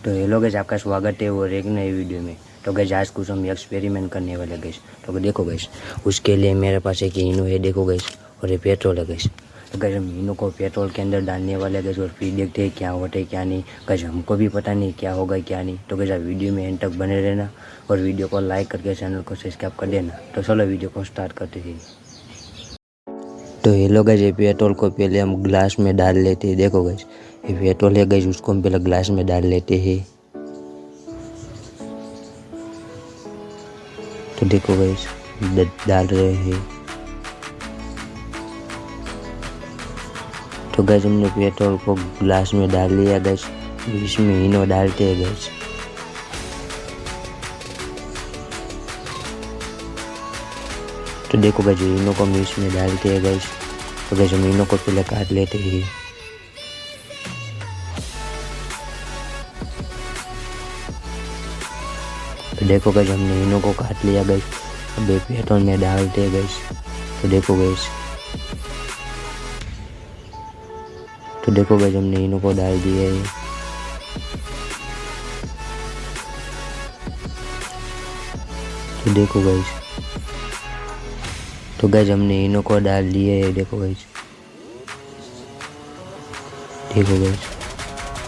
तो hello guys, आपका स्वागत है और एक नए वीडियो में। तो गाइस आज कुछ हम एक्सपेरिमेंट करने वाले गाइस। तो देखो गाइस, उसके लिए मेरे पास एक इनो है, देखो गाइस, और ये पेट्रोल है गाइस। तो गाइस हम इनो को पेट्रोल के अंदर डालने वाले गाइस और फिर देखते हैं क्या होता है क्या नहीं। गाइस हमको भी पता नहीं क्या होगा क्या नहीं। तो गाइस आप वीडियो में एंड तक बने रहना और वीडियो को लाइक करके चैनल को सब्सक्राइब कर देना। तो चलो वीडियो को स्टार्ट करते हैं। तो हेलो गाइस, ये पेट्रोल को पहले हम ग्लास में डाल लेते हैं। देखो गाइस, ये पेट्रोल है गाइस, उसको हम पहले ग्लास में डाल लेते हैं। तो देखो गाइस डाल रहे हैं। तो गाइस हमने पेट्रोल को ग्लास में डाल लिया गाइस, इसमें इनो डालते हैं गाइस। तो देखो गाइस इनो को हम इसमें डालते हैं गाइस। तो गाइस हम इनो को पहले काट लेते हैं। तो देखो गाइस हमने इनो को काट लिया गाइस, अब ये पेट्रोल में डालते हैं गाइस। तो देखो गाइस, हमने इनो को डाल दिया है। तो देखो गाइस हमने इनो को डाल दिया है। देखो गाइस,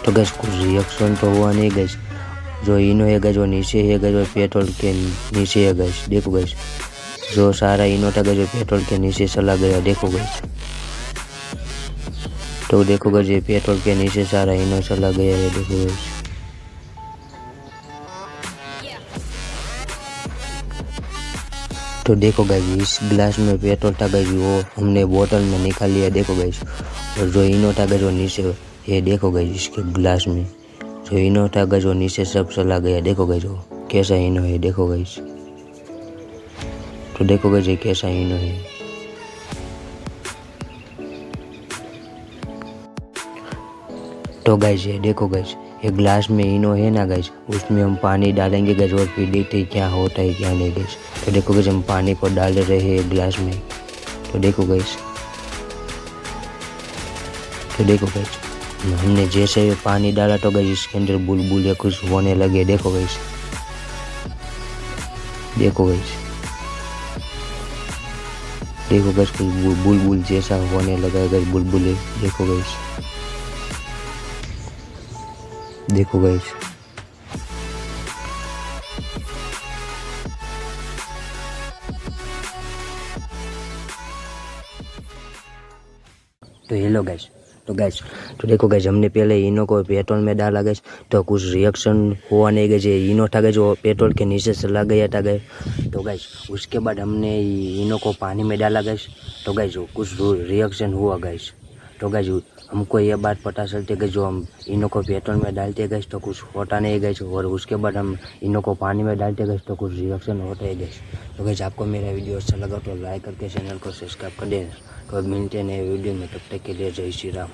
तो गाइस कुछ रिएक्शन तो हुआ नहीं गाइस। जो इनो है गाइस वो नीचे है गाइस और पेट्रोल के नीचे है गाइस। देखो गाइस, जो सारा इनो था गाइस वो पेट्रोल के नीचे चला गया। देखो गाइस, तो देखो गाइस ये पेट्रोल के नीचे सारा इनो चला गया है। देखो गाइस, तो देखो गाइस इस ग्लास में पेट्रोल था गाइस, वो हमने बोतल में निकाल लिया। देखो गाइस, और जो इनो था गाइस वो नीचे, ये देखो गाइस इसके ग्लास में जो इनो था गाइस वो नीचे सब चला गया। देखो गाइस वो कैसा इनो है। देखो गाइस, तो देखो गाइस ये कैसा इनो है। तो गाइस ये देखो गाइस, ये ग्लास में इनो है ना गाइस, उसमें हम पानी डालेंगे गाइस और फिर देखते हैं क्या होता है क्या नहीं गाइस। तो देखो गाइस हम पानी को डाल रहे हैं ग्लास में। तो देखो गाइस, हमने जैसे ही पानी डाला तो गाइस इसके अंदर बुलबुले कुछ होने लगे। देखो गाइस, कुछ बुलबुल जैसा होने लगा गाइस, बुलबुले। देखो गाइस, तो हेलो गाइस, तो देखो गाइस हमने पहले इनो को पेट्रोल में डाला गाइस, तो कुछ रिएक्शन हुआ नहीं गाइस। ये इनो था गाइस वो पेट्रोल के नीचे चला गया था गाइस। तो गाइस उसके बाद हमने इनो को पानी में डाला गाइस, तो गाइस कुछ रिएक्शन हुआ गाइस। तो गाइस हमको ये बात पता चलती है कि जो हम इनो को पेट्रोल में डालते हैं गाइस तो कुछ होता नहीं गाइस, और उसके बाद हम इनो को पानी में डालते गाइस तो कुछ रिएक्शन होता है गाइस। तो गाइस आपको मेरा वीडियो अच्छा लगा तो लाइक करके चैनल को सब्सक्राइब कर देना। तो अब मिलते हैं नए वीडियो में, तब तक के लिए जय श्री राम।